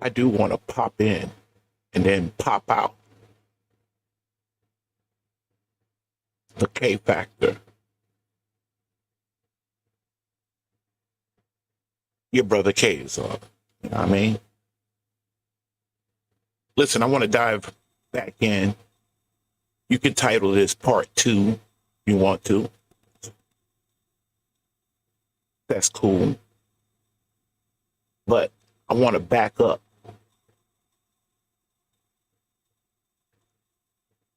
I do want to pop in and then pop out. The K factor. Your brother K is on. You know what I mean? Listen, I want to dive back in. You can title this part 2 if you want to. That's cool. But I want to back up.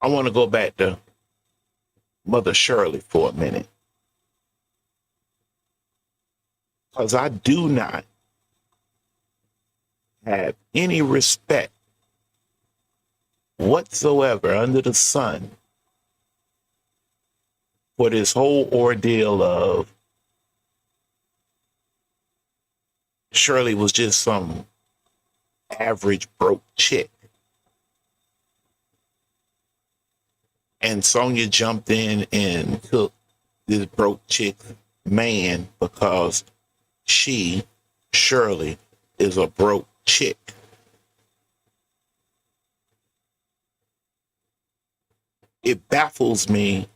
I want to go back to Mother Shirley for a minute. Because I do not have any respect whatsoever under the sun for this whole ordeal of Shirley was just some average broke chick. And Sonya jumped in and took this broke chick man because she, Shirley, is a broke chick. It baffles me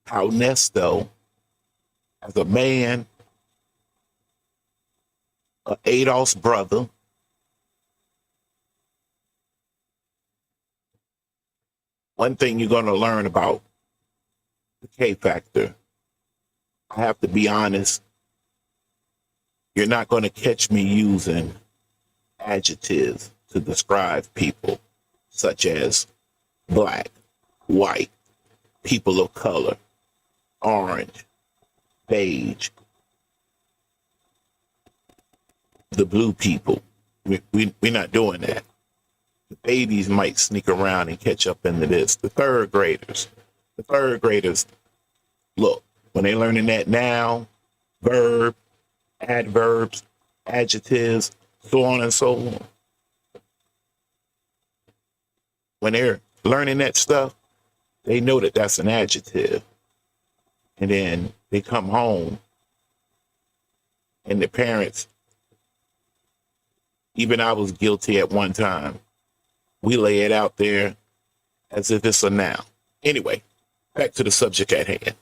how Nesto, as a man, Adolf's brother, one thing you're going to learn about the K factor, I have to be honest, you're not going to catch me using adjectives to describe people such as black, white, people of color, orange, beige, the blue people. We're not doing that. The babies might sneak around and catch up into this. The third graders, look, when they're learning that noun, verb, adverbs, adjectives, so on and so on. When they're learning that stuff, they know that that's an adjective. And then they come home and the parents, even I was guilty at one time, we lay it out there as if it's a noun. Anyway, back to the subject at hand.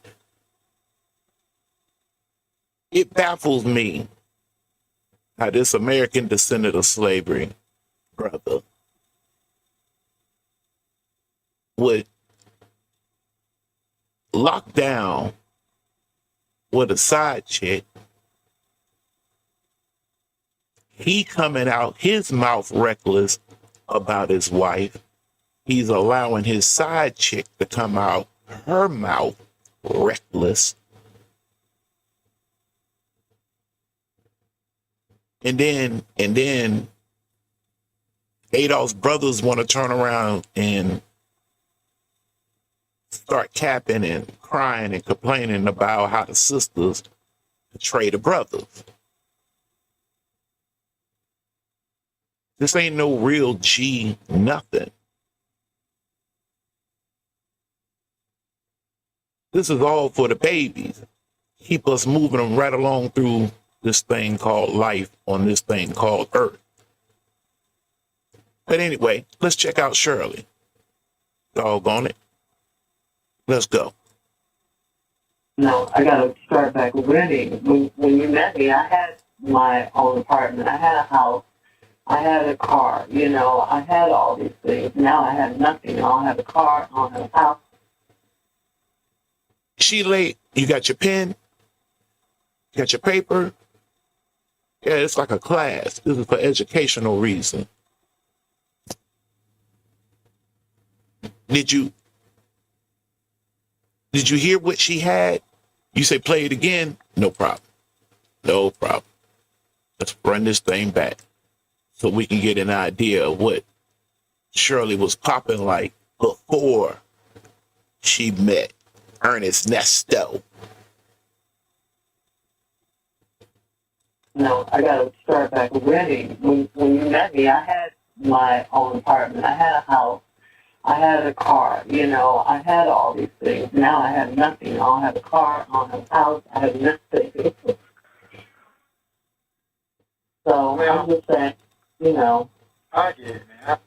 It baffles me how this American descendant of slavery brother would lock down with a side chick. He coming out his mouth reckless about his wife. He's allowing his side chick to come out her mouth reckless. And then Adolf's brothers want to turn around and start capping and crying and complaining about how the sisters betray the brothers. This ain't no real G nothing. This is all for the babies. Keep us moving them right along through this thing called life on this thing called Earth. But anyway, let's check out Shirley. Doggone it. Let's go. No, I got to start back with Wendy. When you met me, I had my own apartment. I had a house. I had a car. I had all these things. Now I have nothing. I don't have a car. I don't have a house. She late. You got your pen? You got your paper? Yeah, it's like a class. This is for educational reason. Did you hear what she had? You say play it again? No problem. No problem. Let's run this thing back so we can get an idea of what Shirley was popping like before she met Ernest Nesto. No, I got to start back with Wendy. When you met me, I had my own apartment. I had a house. I had a car. I had all these things. Now I have nothing. I don't have a car. I don't have a house. I have nothing. So I'm just saying, you know. I get it, man.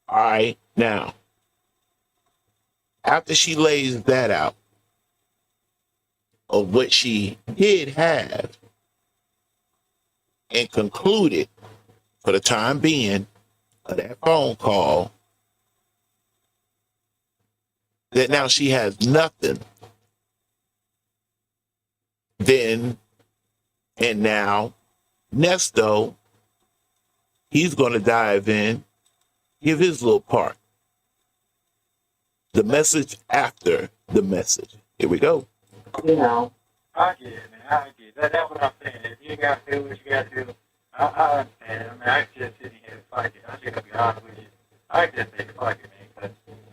All right. Now, after she lays that out of what she did have and concluded for the time being of that phone call that now she has nothing, then and now Nesto, he's going to dive in, give his little part. The message after the message. Here we go. You know. I get it, man. I get it. That's what I'm saying. If you got to do what you got to do, I understand. I mean, I just sit here and fuck it. I'm just going to be honest with you. I just say fuck it, man. Because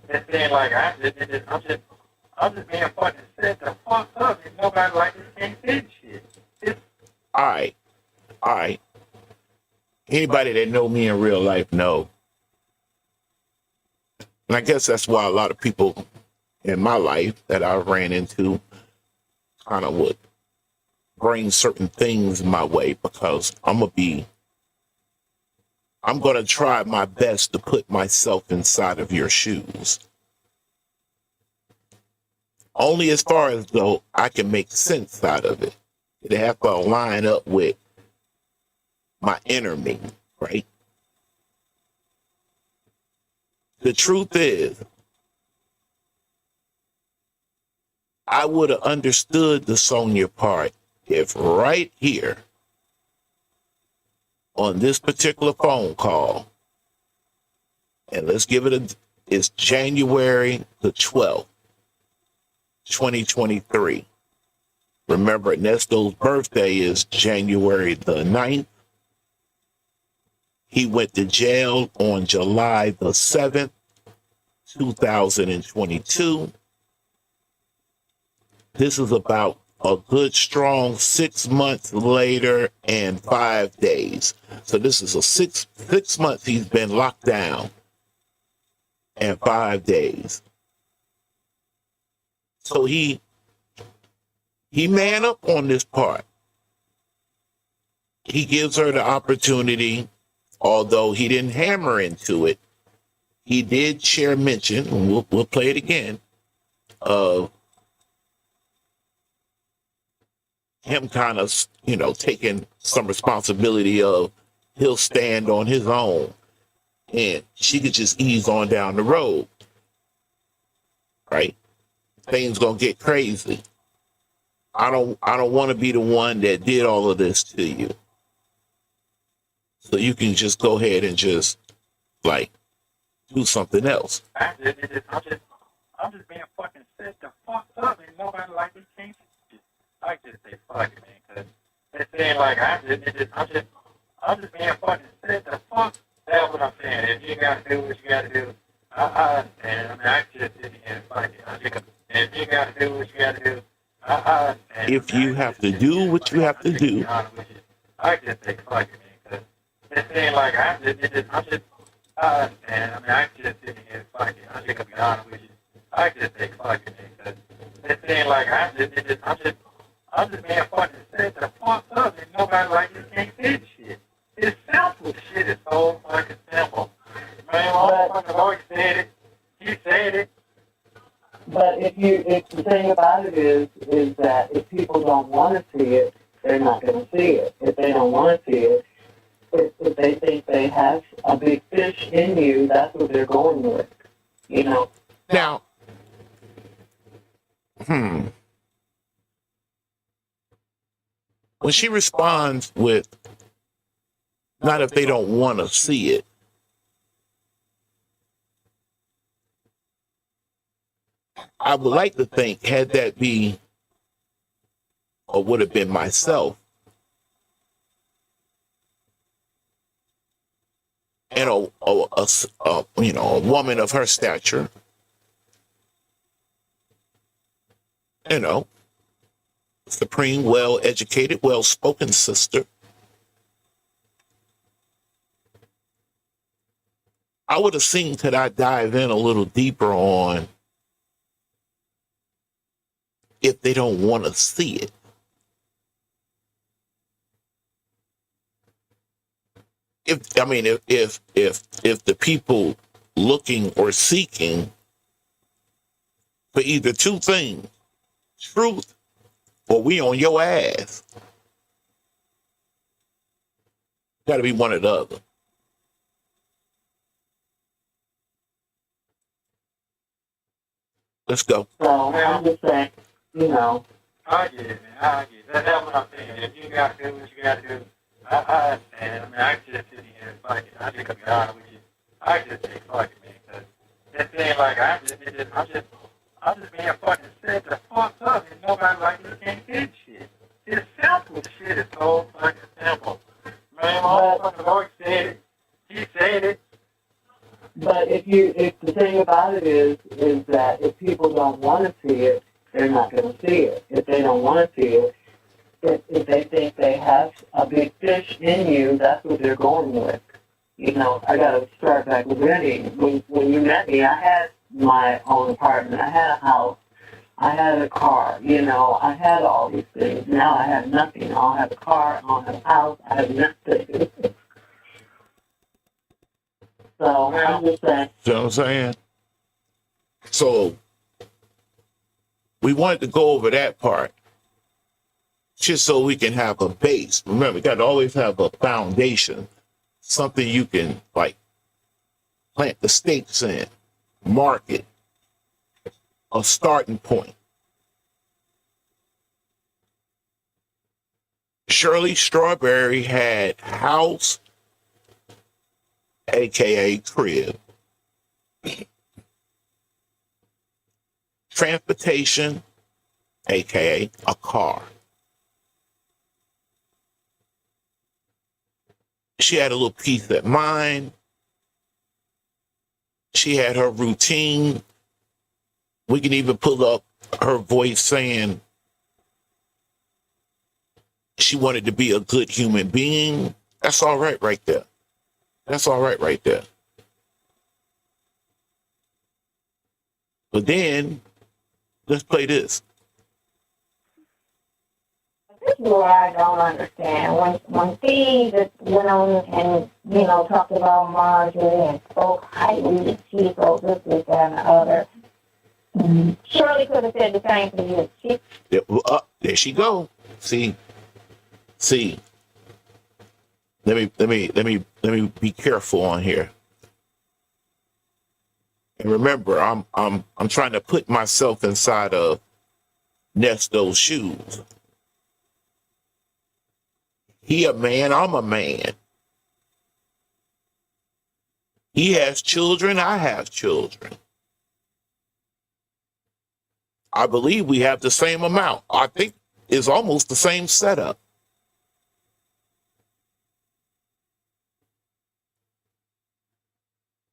it's saying like, I'm just being fucking set the fuck up. And nobody like this can't say shit. All right. All right. Anybody that know me in real life know. And I guess that's why a lot of people in my life that I ran into kind of would bring certain things my way, because I'm going to try my best to put myself inside of your shoes. Only as far as though I can make sense out of it. It have to line up with my inner me, right? The truth is, I would have understood the Sonya part if right here on this particular phone call, and let's give it it's January the 12th, 2023. Remember, Nesto's birthday is January the 9th. He went to jail on July the 7th, 2022. This is about a good strong 6 months later and 5 days. So this is a six months he's been locked down and 5 days. So he man up on this part. He gives her the opportunity, although he didn't hammer into it. He did share mention, and we'll play it again, of him kind of, taking some responsibility of he'll stand on his own and she could just ease on down the road, right? Things gonna get crazy. I don't want to be the one that did all of this to you. So you can just go ahead and just do something else. I'm just being fucking set the fuck up, and nobody like this can't. I just say fuck it, man, because it's saying like I'm just being fucking set the fuck. That's what I'm saying. If you gotta do what you gotta do, I understand. I mean, I just sit here and fuck it. If you gotta do what you gotta do, I understand. If you have to do what you have to do, I just say fuck it, man, because it's saying like I understand. I mean, I just sit here and fuck it. I'm just gonna be honest with you. I just say fuck it, man, because it's saying like I'm just being fucking set the fuck up, and nobody like this can't say shit. It's simple shit. It's so fucking simple. Man, motherfucker always said it. He said it. But if the thing about it is that if people don't want to see it, they're not going to see it. If they don't want to see it, if they think they have a big fish in you, that's what they're going with, Now, when she responds with, not if they don't want to see it, I would like to think, had that be, or would have been myself, and a woman of her stature, supreme, well-educated, well-spoken sister, I would have seen, could I dive in a little deeper on if they don't want to see it. if the people looking or seeking for either two things, truth or we on your ass, got to be one or the other. Let's go. So I'm just saying, you know. I get it, man. I get it. That's what I'm saying. If you got to do what you got to do, I understand. I mean, I can just sit here and fuck it. I just gonna be honest with you. I just say fuck it, man. Cause it seems like I'm just being fucking set the fuck up, and nobody like me can't get shit. It's simple. Shit is so fucking simple. Man, my fucking Lord said it. He said it. But if the thing about it is that if people don't want to see it, they're not going to see it. If they don't want to see it, if they think they have a big fish in you, that's what they're going with. You know, I got to start back with Rennie. When you met me, I had my own apartment. I had a house. I had a car. You know, I had all these things. Now I have nothing. I don't have a car. I don't have a house. I have nothing. So I'm just saying. You know what I'm saying? So we wanted to go over that part just so we can have a base. Remember, you got to always have a foundation, something you can like plant the stakes in, market, a starting point. Shirley Strawberry had house, aka crib, transportation, aka a car. She had a little peace of mind. She had her routine. We can even pull up her voice saying she wanted to be a good human being. That's all right right there. That's all right right there. But then, let's play this. This is what I don't understand. When Steve went on and, talked about Marjorie and spoke highly of Chic, this, that, and the other, Shirley could have said the same for you. There she go. See. Let me be careful on here. And remember, I'm trying to put myself inside of Nesto's shoes. He a man, I'm a man. He has children, I have children. I believe we have the same amount. I think it's almost the same setup.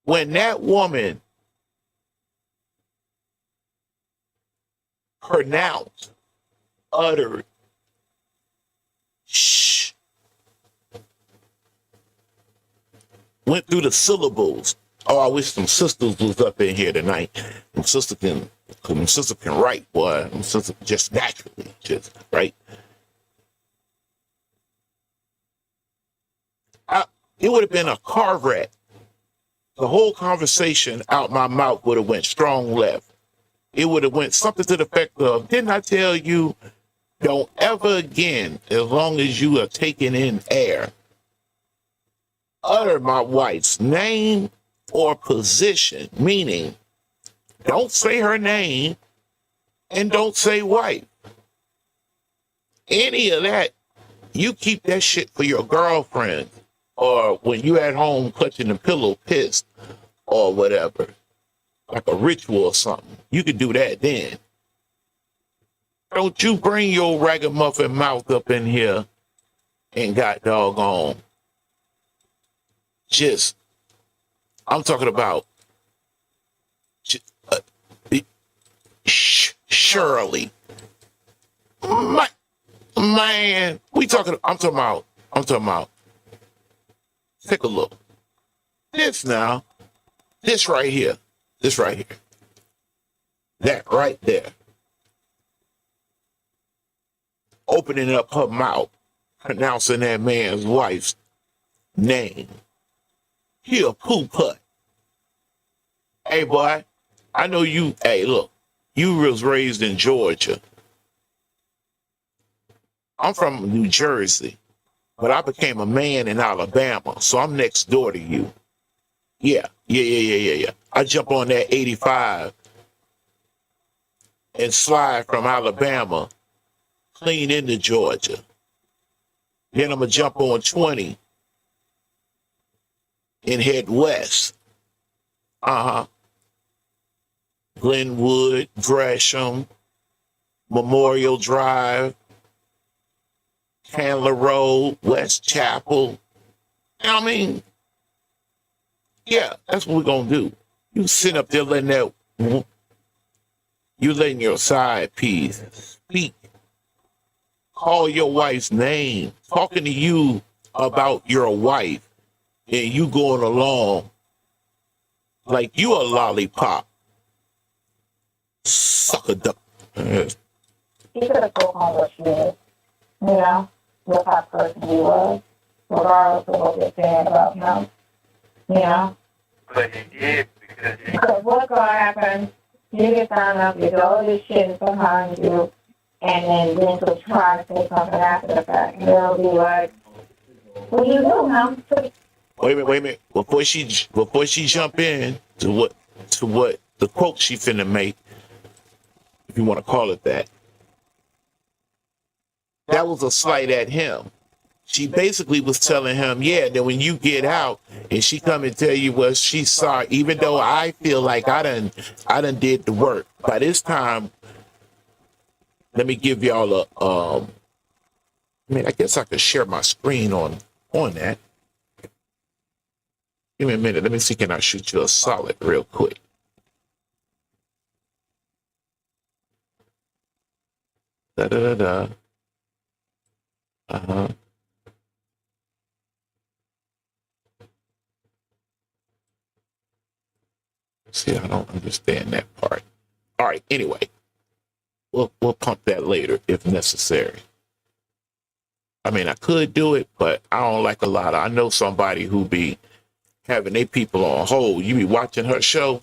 When that woman pronounced, uttered, shh, went through the syllables. Oh, I wish some sisters was up in here tonight. Some sister can write, boy. Some sister just naturally, just right. It would have been a car wreck. The whole conversation out my mouth would have went strong left. It would have went something to the effect of, didn't I tell you, don't ever again, as long as you are taking in air, utter my wife's name or position, meaning don't say her name and don't say wife. Any of that, you keep that shit for your girlfriend or when you at home clutching the pillow pissed or whatever, like a ritual or something. You could do that then. Don't you bring your ragamuffin mouth up in here and got doggone. Just, I'm talking about Shirley. Man, I'm talking about, take a look. This right here, that right there. Opening up her mouth, pronouncing that man's wife's name He a poo putt. Hey boy, I know you. Hey, look, you was raised in Georgia. I'm from New Jersey, but I became a man in Alabama, so I'm next door to you. Yeah. I jump on that 85 and slide from Alabama clean into Georgia. Then I'm gonna jump on 20 and head west. Glenwood, Gresham, Memorial Drive, Candler Road, West Chapel. I mean, yeah, that's what we're gonna do. You sit up there letting you letting your side piece speak, call your wife's name, talking to you about your wife, and you going along like you a lollipop. Suck a duck. He could have spoke on what she is, what type of person he was, regardless of what they're saying about him, But he did Because what's going to happen, you get found out, you do all this shit behind you, and then to try to say something after the fact. And they'll be like, well, you know, huh? Wait a minute. Before she jump in to what the quote she finna make, if you want to call it that, that was a slight at him. She basically was telling him, yeah, that when you get out and she come and tell you, well, she's sorry, even though I feel like I done did the work. By this time, let me give y'all I guess I could share my screen on that. Give me a minute. Let me see, can I shoot you a solid real quick? Da-da-da-da. Uh-huh. See, I don't understand that part. All right, anyway. We'll pump that later if necessary. I mean, I could do it, but I don't like a lot. I know somebody who be having their people on hold. You be watching her show,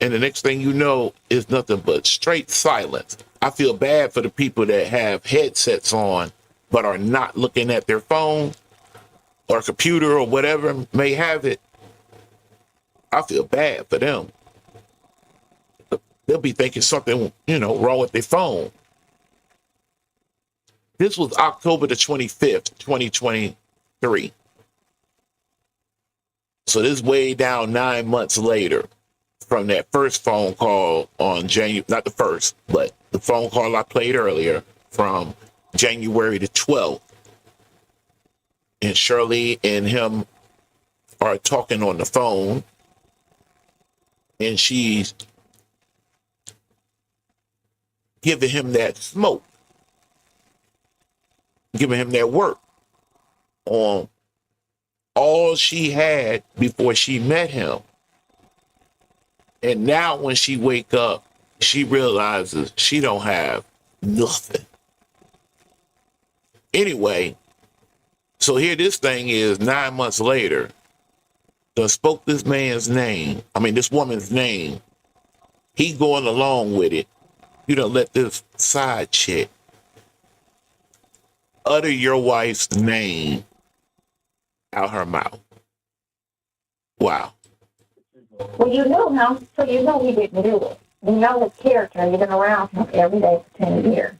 and the next thing you know is nothing but straight silence. I feel bad for the people that have headsets on but are not looking at their phone or computer or whatever may have it. I feel bad for them. They'll be thinking something, wrong with their phone. This was October the 25th, 2023. So this is way down 9 months later from that first phone call on January, not the first, but the phone call I played earlier from January the 12th. And Shirley and him are talking on the phone. And she's giving him that smoke, giving him that work on all she had before she met him. And now when she wake up, she realizes she don't have nothing. Anyway, so here this thing is 9 months later, done spoke this woman's name. He going along with it. You don't let this side chick utter your wife's name out her mouth. Wow. Well, you knew him, so you know he didn't do it. You know his character. You've been around him every day for 10 years.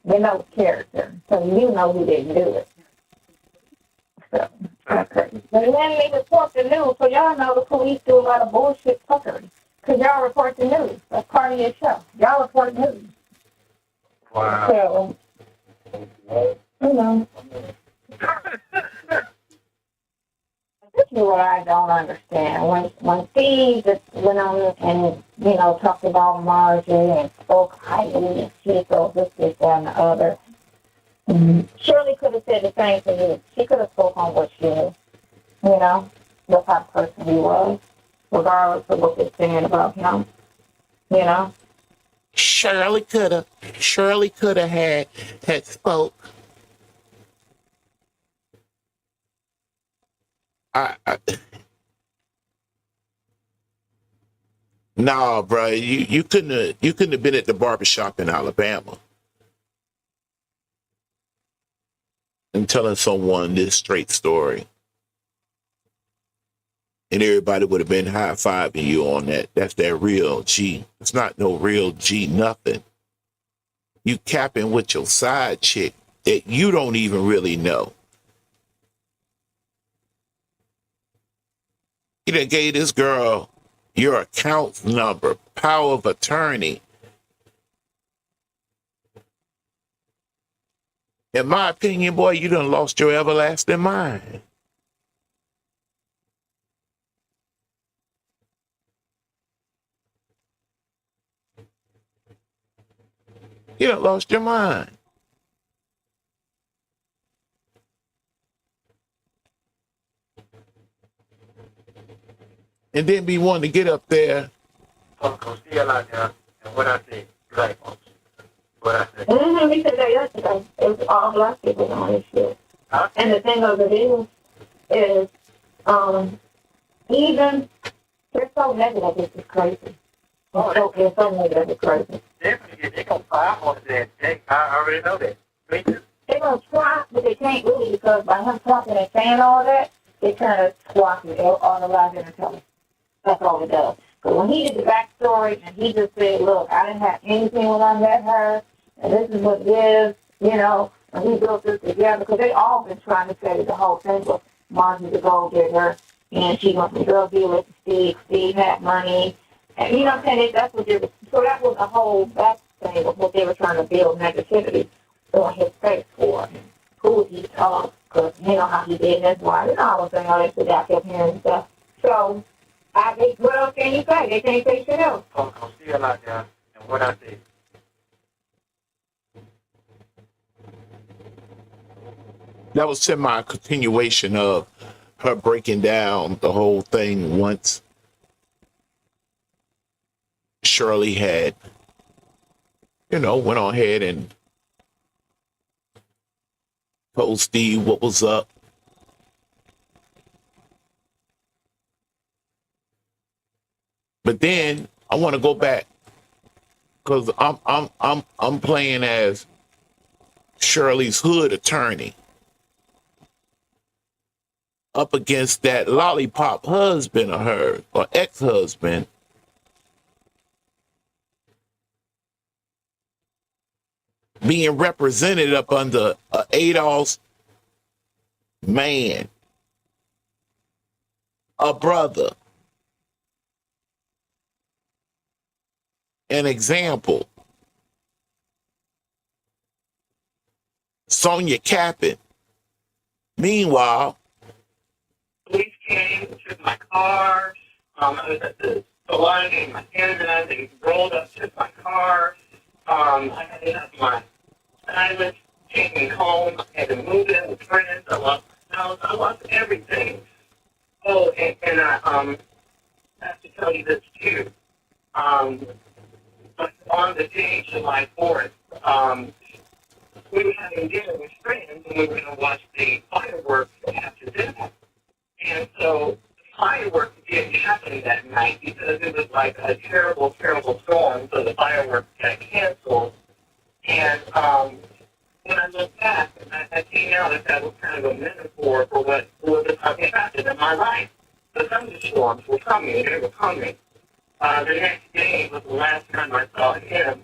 You know his character, so you know he didn't do it. So, okay. But then they report the news, so y'all know the police do a lot of bullshit fuckery. Because y'all report the news. That's part of your show. Y'all report news. wow. So, this is what I don't understand. When Steve just went on and, talked about Marjorie and spoke highly of Chic, this, that, and the other, Shirley could have said the same to you. She could have spoke on what she knew, what type of person he was, regardless of what they're saying about him, Shirley could have had spoke. I nah, bro, you couldn't have been at the barbershop in Alabama and telling someone this straight story, and everybody would have been high fiving you on that. That's that real G. It's not no real G nothing. You capping with your side chick that you don't even really know. You done gave this girl your account number, power of attorney. In my opinion, boy, you done lost your everlasting mind. You done lost your mind. And then be wanting to get up there. I'm still out there, and what I say, black folks. What I say. We said that yesterday. It's all black people on this shit. Huh? And the thing of it is, even they're so negative. This is crazy. They're so negative. It's crazy. Definitely, they gonna fire on that. I already know that. They're gonna try, but they can't really because by him talking and saying all that, they kind of squash it on the live entertainment. That's all it does. Because when he did the backstory and he just said, look, I didn't have anything when I met her, and this is what it is, you know, and we built this together. Because they all been trying to say the whole thing was Margie the gold digger, and she went from drug dealer to Steve. Steve had money. And you know what I'm saying? That's what they were, so that was the whole back thing of what they were trying to build negativity on his face for. Who would he talk? Because you know how he did his wife. You know all the thing, all that shit I kept hearing and stuff. So, what else can you say? They can't say shit else. I'm still out there, and what I say. That was semi continuation of her breaking down the whole thing once Shirley had, went on ahead and told Steve what was up. But then I want to go back because I'm playing as Shirley's hood attorney up against that lollipop husband of hers or ex-husband being represented up under Adolph's man, a brother, an example. Sonya capping. Meanwhile, Police came, took my car. I was at the salon getting my hair done. They rolled up, took my car. I had to have my stylist take me home. I had to move in with friends. I lost my house. I lost everything. Oh, and I have to tell you this too. But on the day, July 4th, we were having dinner with friends, and we were going to watch the fireworks after dinner. And so the fireworks didn't happen that night because it was like a terrible, terrible storm, so the fireworks got canceled. And when I look back, I came out that was kind of a metaphor for what was happening in my life. The thunderstorms were coming, they were coming. The next day was the last time I saw him.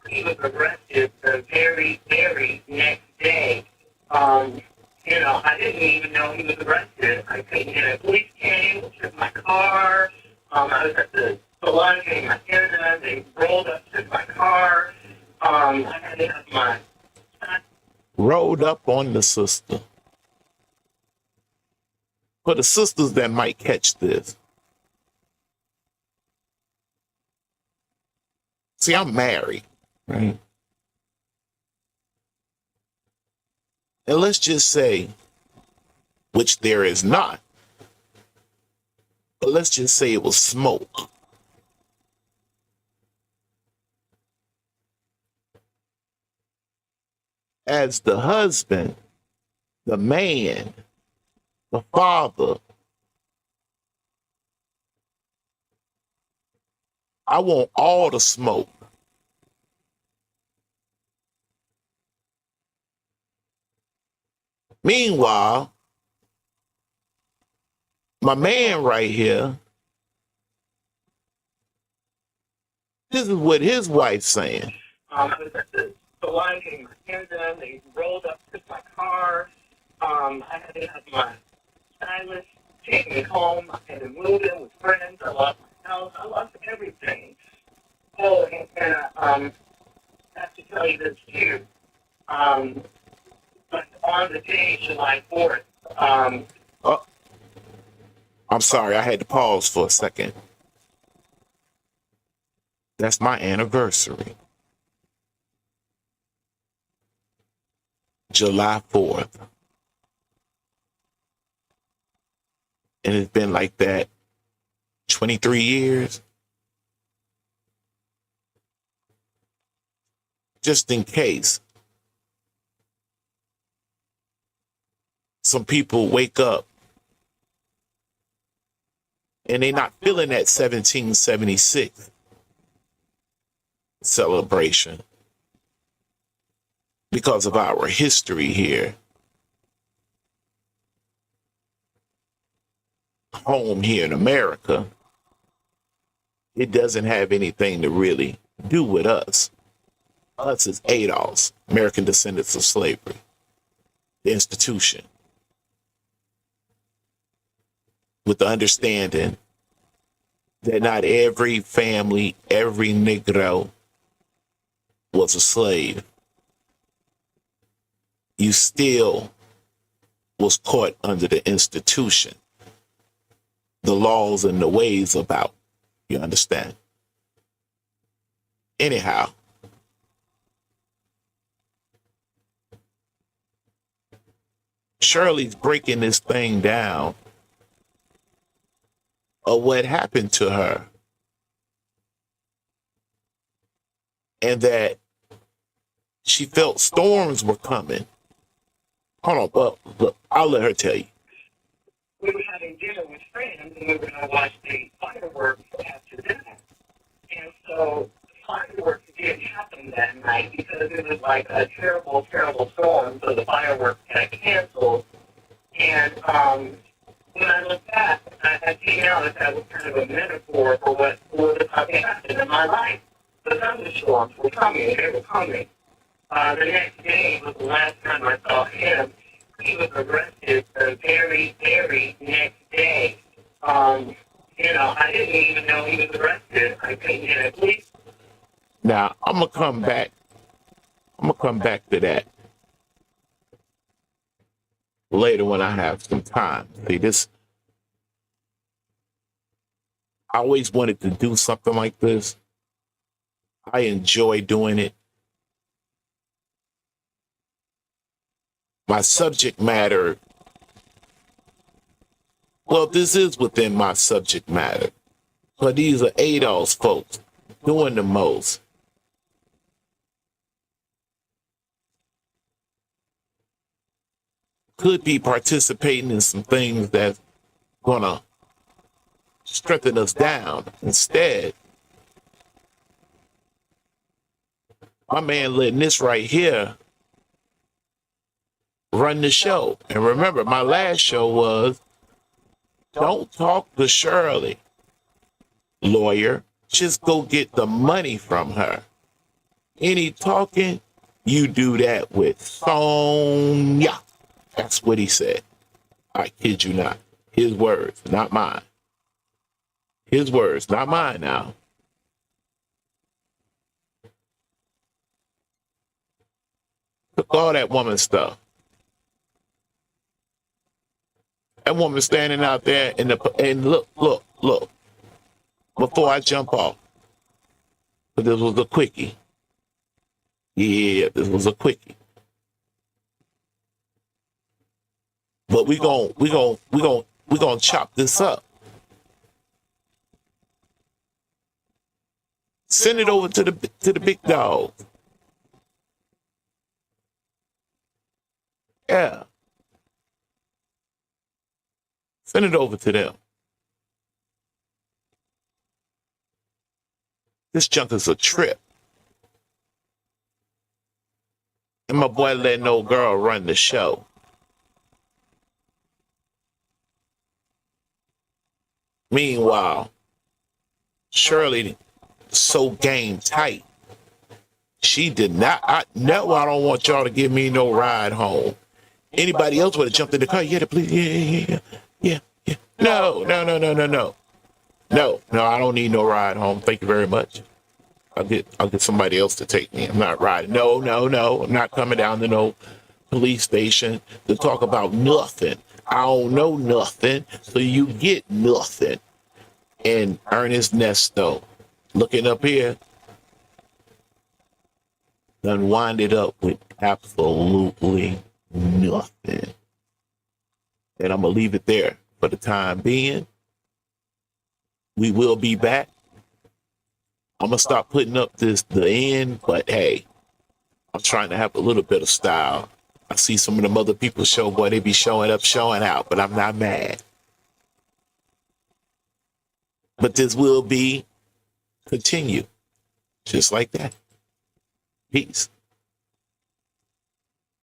He was arrested the very, very next day. I didn't even know he was arrested. I couldn't get it. Police came, took my car. I was at the salon getting my hair done. They rolled up, took my car. I had to have my... rolled up on the sister. For the sisters that might catch this. See, I'm married, right? And let's just say, which there is not, but let's just say it was smoke. As the husband, the man, the father, I want all the smoke. Meanwhile, my man right here, this is what his wife's saying. I was at the line getting my hair done. They rolled up to my car. I had to have my stylist take me home. I had to move in with friends. I lost my house. I lost everything. Oh, and I have to tell you this too. But on the day, July 4th, Oh, I'm sorry, I had to pause for a second. That's my anniversary. July 4th. And it's been like that 23 years. Just in case some people wake up and they're not feeling that 1776 celebration because of our history here. Home here in America, it doesn't have anything to really do with us. Us is ADOS, American Descendants of Slavery, the institution. With the understanding that not every family, every Negro was a slave. You still was caught under the institution, the laws and the ways about, you understand? Anyhow, Shirley's breaking this thing down of what happened to her. And that she felt storms were coming. Hold on, well, look, I'll let her tell you. we were having dinner with friends, and we were going to watch the fireworks after dinner. And so fireworks didn't happen that night because it was like a terrible, terrible storm, so the fireworks got canceled. And when I look back, I came out that that was kind of a metaphor for what was happened in my life. The thunderstorms were coming, they were coming. The next day was the last time I saw him. He was arrested the very, very next day. I didn't even know he was arrested. I couldn't get a police. Now, I'm going to come back. I'm going to come back to that later when I have some time. See, I always wanted to do something like this. I enjoy doing it. My subject matter, well, this is within my subject matter. But these are ADOS folks doing the most. Could be participating in some things that's gonna strengthen us down. Instead, my man letting this right here run the show. And remember, my last show was, don't talk to Shirley, lawyer. Just go get the money from her. Any talking, you do that with Sonya. That's what he said. I kid you not. His words, not mine. His words, not mine now. Took all that woman stuff. That woman standing out there and look. Before I jump off, but this was a quickie. Yeah, this was a quickie. But we gonna chop this up. Send it over to the big dog. Yeah. Send it over to them. This junk is a trip. And my boy letting old girl run the show. Meanwhile, Shirley so game tight. She did not. No, I don't want y'all to give me no ride home. Anybody else would have jumped in the car. Yeah, please. Yeah. No. No, I don't need no ride home. Thank you very much. I'll get somebody else to take me. I'm not riding. No. I'm not coming down to no police station to talk about nothing. I don't know nothing, so you get nothing. And Ernest Nesto, looking up here, done winded up with absolutely nothing. And I'm going to leave it there for the time being. We will be back. I'm going to stop putting up the end, but hey, I'm trying to have a little bit of style. I see some of them other people show, boy, they be showing up, showing out, but I'm not mad. But this will be continue just like that. Peace.